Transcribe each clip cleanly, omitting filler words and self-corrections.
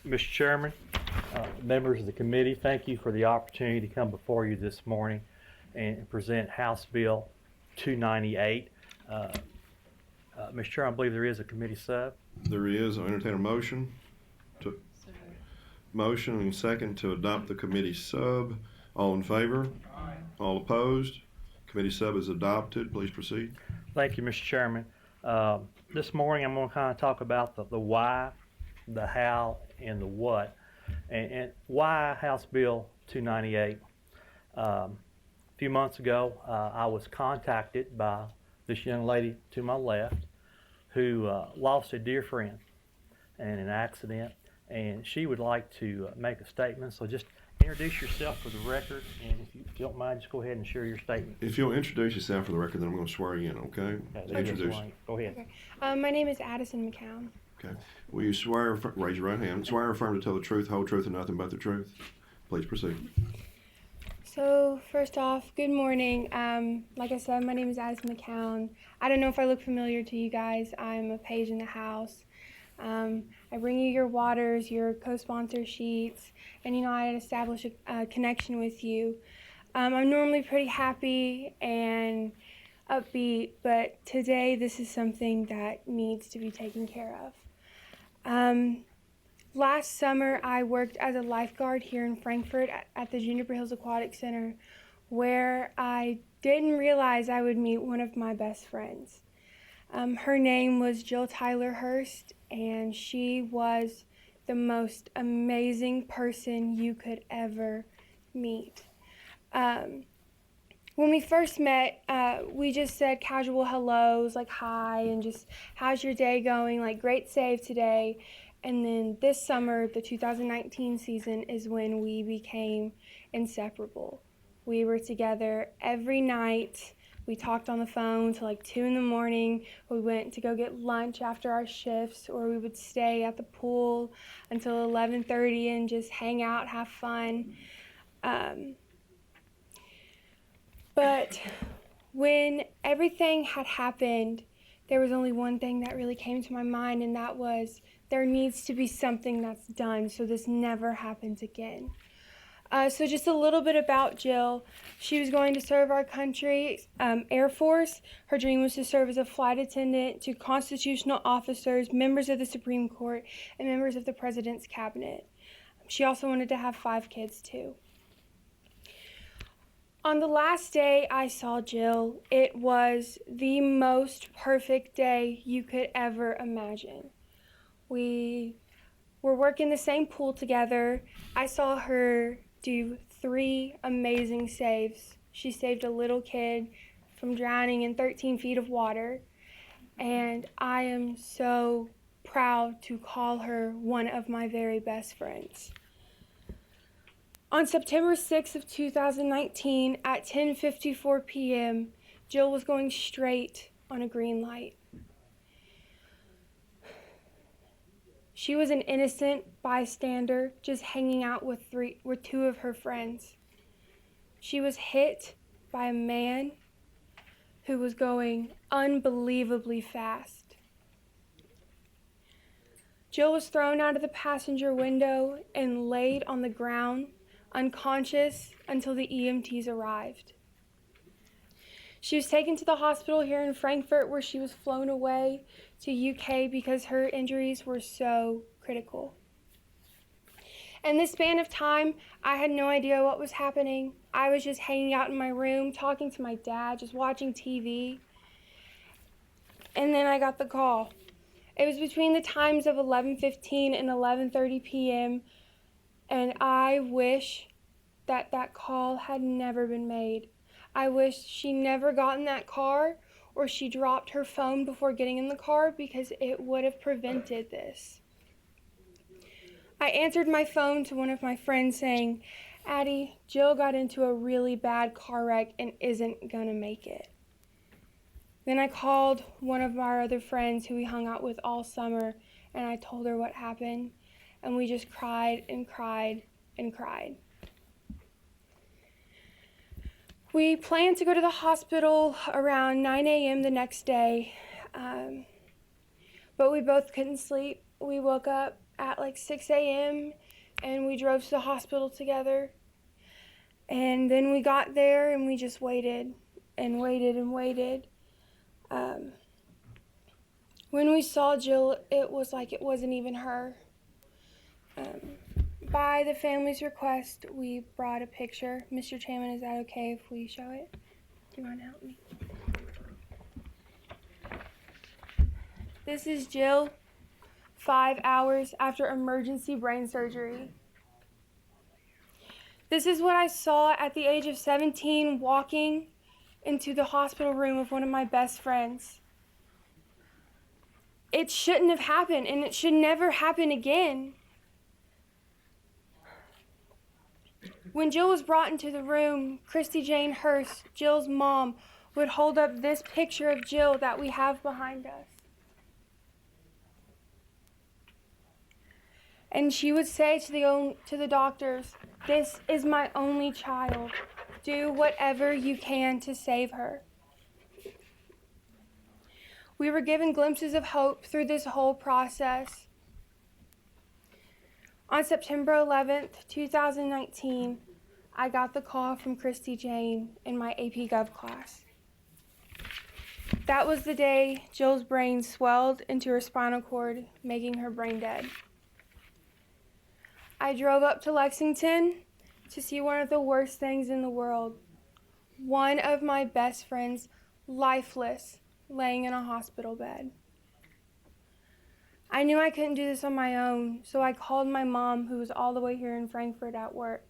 Mr. Chairman, members of the committee, thank you for the opportunity to come before you this morning and present House Bill 298. Mr. Chair, I believe there is a committee sub. There is. I'll entertain a motion. Motion and second to adopt the committee sub. All in favor? Aye. All opposed? Committee sub is adopted. Please proceed. Thank you, Mr. Chairman. This morning I'm going to kind of talk about the why, the how, and the what. And why House Bill 298. A few months ago, I was contacted by this young lady to my left who lost a dear friend in an accident, and she would like to make a statement. So just introduce yourself for the record, and if you don't mind, just go ahead and share your statement. If you'll introduce yourself for the record, then I'm going to swear you in, okay? Introduce. Go ahead. Okay. My name is Addison McCown. Okay. Will you swear, raise your right hand, swear or affirm to tell the truth, whole truth, and nothing but the truth? Please proceed. So first off, good morning. Like I said, my name is Addison McCown. I don't know if I look familiar to you guys. I'm a page in the House. I bring you your waters, your co-sponsor sheets, and I establish a connection with you. I'm normally pretty happy and upbeat, but today this is something that needs to be taken care of. Last summer, I worked as a lifeguard here in Frankfort at the Juniper Hills Aquatic Center, where I didn't realize I would meet one of my best friends. Her name was Jill Hurst, and she was the most amazing person you could ever meet. When we first met, we just said casual hellos, like hi, and just how's your day going, like great save today. And then this summer, the 2019 season, is when we became inseparable. We were together every night. We talked on the phone till like 2 in the morning. We went to go get lunch after our shifts, or we would stay at the pool until 11:30 and just hang out, have fun. But when everything had happened, there was only one thing that really came to my mind, and that was there needs to be something that's done so this never happens again. So just a little bit about Jill. She was going to serve our country, Air Force. Her dream was to serve as a flight attendant to constitutional officers, members of the Supreme Court, and members of the President's Cabinet. She also wanted to have 5 kids too. On the last day I saw Jill, it was the most perfect day you could ever imagine. We were working the same pool together. I saw her do 3 amazing saves. She saved a little kid from drowning in 13 feet of water, and I am so proud to call her one of my very best friends. On September 6th of 2019 at 10:54 p.m., Jill was going straight on a green light. She was an innocent bystander just hanging out with 2 of her friends. She was hit by a man who was going unbelievably fast. Jill was thrown out of the passenger window and laid on the ground, unconscious, until the EMTs arrived. She was taken to the hospital here in Frankfurt, where she was flown away to UK because her injuries were so critical. In this span of time, I had no idea what was happening. I was just hanging out in my room, talking to my dad, just watching TV. And then I got the call. It was between the times of 11:15 and 11:30 p.m., and I wish that call had never been made. I wish she never got in that car, or she dropped her phone before getting in the car, because it would have prevented this. I answered my phone to one of my friends saying, "Addie, Jill got into a really bad car wreck and isn't gonna make it." Then I called one of our other friends who we hung out with all summer, and I told her what happened, and we just cried and cried and cried. We planned to go to the hospital around 9 a.m. the next day, but we both couldn't sleep. we woke up at like 6 a.m. and we drove to the hospital together. And then we got there and we just waited and waited and waited. When we saw Jill, it was like it wasn't even her. By the family's request, we brought a picture. Mr. Chairman, is that okay if we show it? Do you want to help me? This is Jill, 5 hours after emergency brain surgery. This is what I saw at the age of 17 walking into the hospital room of one of my best friends. It shouldn't have happened, and it should never happen again. When Jill was brought into the room, Christy Jane Hurst, Jill's mom, would hold up this picture of Jill that we have behind us. And she would say to the doctors, "This is my only child. Do whatever you can to save her." We were given glimpses of hope through this whole process. On September 11th, 2019, I got the call from Christy Jane in my AP Gov class. That was the day Jill's brain swelled into her spinal cord, making her brain dead. I drove up to Lexington to see one of the worst things in the world. One of my best friends, lifeless, laying in a hospital bed. I knew I couldn't do this on my own, so I called my mom, who was all the way here in Frankfurt at work.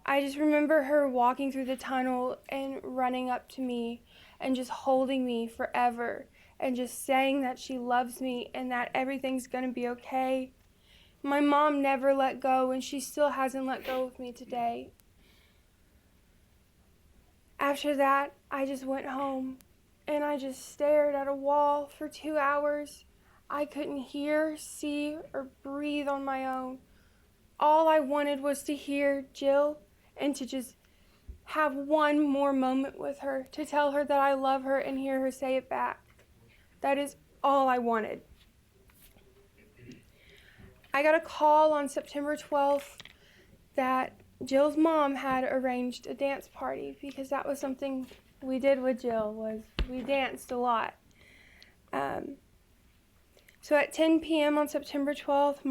I just remember her walking through the tunnel and running up to me and just holding me forever and just saying that she loves me and that everything's gonna be okay. My mom never let go, and she still hasn't let go of me today. After that, I just went home, and I just stared at a wall for 2 hours. I couldn't hear, see, or breathe on my own. All I wanted was to hear Jill and to just have one more moment with her, to tell her that I love her and hear her say it back. That is all I wanted. I got a call on September 12th that Jill's mom had arranged a dance party, because that was something we did with Jill, was we danced a lot. So at 10 p.m. on September 12th,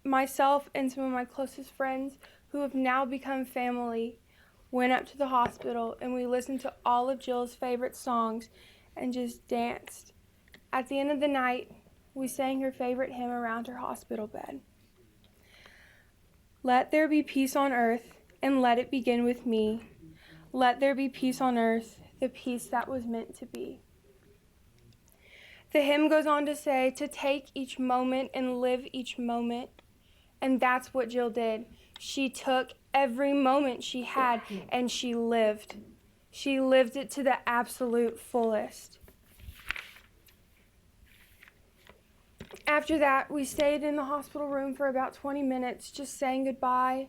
myself and some of my closest friends, who have now become family, went up to the hospital, and we listened to all of Jill's favorite songs and just danced. At the end of the night, we sang her favorite hymn around her hospital bed. Let there be peace on earth, and let it begin with me. Let there be peace on earth, the peace that was meant to be. The hymn goes on to say to take each moment and live each moment. And that's what Jill did. She took every moment she had and she lived. She lived it to the absolute fullest. After that, we stayed in the hospital room for about 20 minutes, just saying goodbye,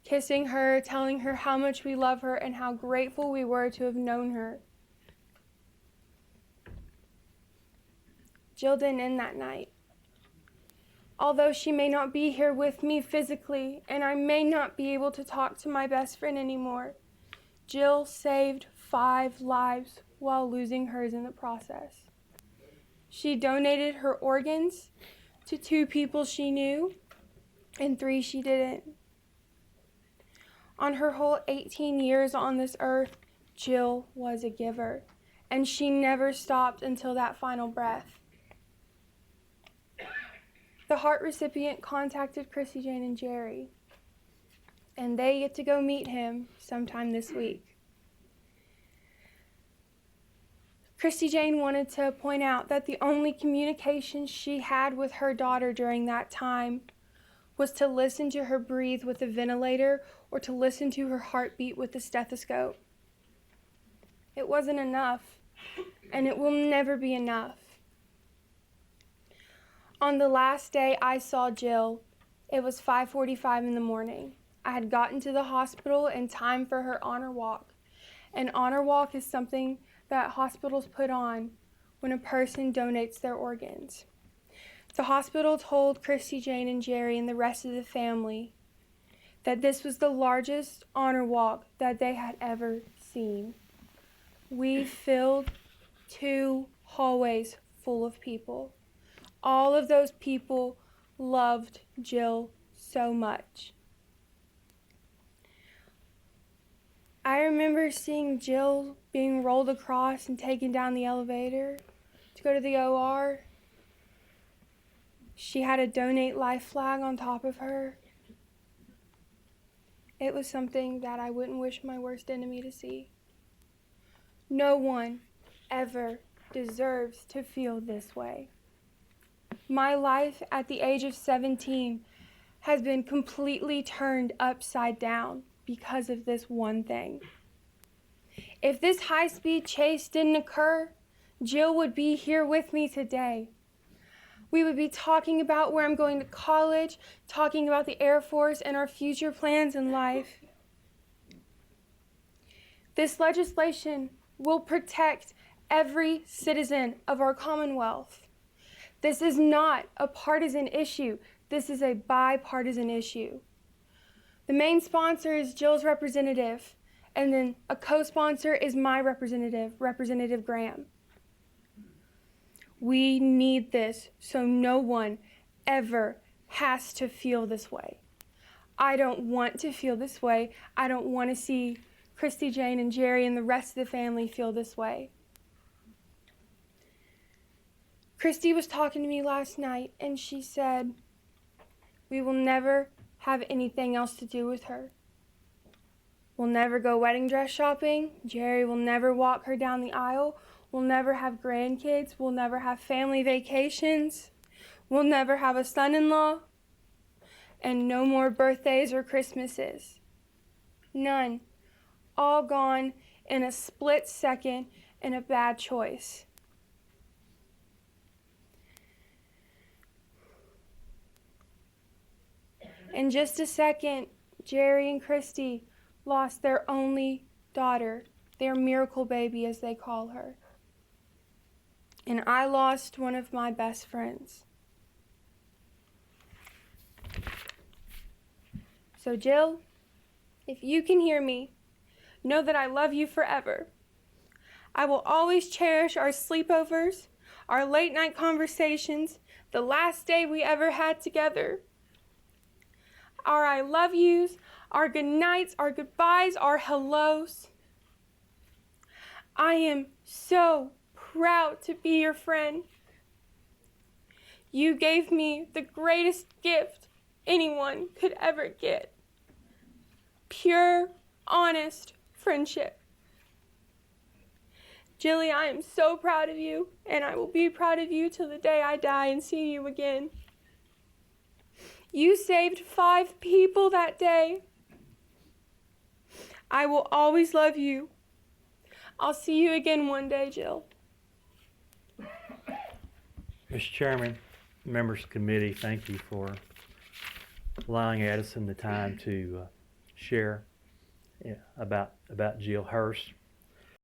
kissing her, telling her how much we love her and how grateful we were to have known her. Jill didn't end that night. Although she may not be here with me physically, and I may not be able to talk to my best friend anymore, Jill saved 5 lives while losing hers in the process. She donated her organs to 2 people she knew, and 3 she didn't. On her whole 18 years on this earth, Jill was a giver, and she never stopped until that final breath. The heart recipient contacted Chrissy Jane and Jerry, and they get to go meet him sometime this week. Christy Jane wanted to point out that the only communication she had with her daughter during that time was to listen to her breathe with a ventilator or to listen to her heartbeat with a stethoscope. It wasn't enough, and it will never be enough. On the last day I saw Jill, it was 5:45 in the morning. I had gotten to the hospital in time for her honor walk. An honor walk is something that hospitals put on when a person donates their organs. The hospital told Christy, Jane, and Jerry and the rest of the family that this was the largest honor walk that they had ever seen. We filled 2 hallways full of people. All of those people loved Jill so much. I remember seeing Jill being rolled across and taken down the elevator to go to the OR. She had a donate life flag on top of her. It was something that I wouldn't wish my worst enemy to see. No one ever deserves to feel this way. My life at the age of 17 has been completely turned upside down because of this one thing. If this high-speed chase didn't occur, Jill would be here with me today. We would be talking about where I'm going to college, talking about the Air Force and our future plans in life. This legislation will protect every citizen of our Commonwealth. This is not a partisan issue. This is a bipartisan issue. The main sponsor is Jill's representative, and then a co-sponsor is my representative, Representative Graham. We need this so no one ever has to feel this way. I don't want to feel this way. I don't want to see Christy, Jane, and Jerry and the rest of the family feel this way. Christy was talking to me last night, and she said, we will never have anything else to do with her. We'll never go wedding dress shopping. Jerry will never walk her down the aisle. We'll never have grandkids. We'll never have family vacations. We'll never have a son-in-law. And no more birthdays or Christmases. None. All gone in a split second and a bad choice. In just a second, Jerry and Christy lost their only daughter, their miracle baby as they call her. And I lost one of my best friends. So Jill, if you can hear me, know that I love you forever. I will always cherish our sleepovers, our late night conversations, the last day we ever had together. Our I love yous, our good nights, our goodbyes, our hellos. I am so proud to be your friend. You gave me the greatest gift anyone could ever get. Pure, honest friendship. Jilly, I am so proud of you, and I will be proud of you till the day I die and see you again. You saved 5 people that day. I will always love you. I'll see you again one day, Jill. Mr. Chairman, members of the committee, thank you for allowing Addison the time to share about Jill Hurst.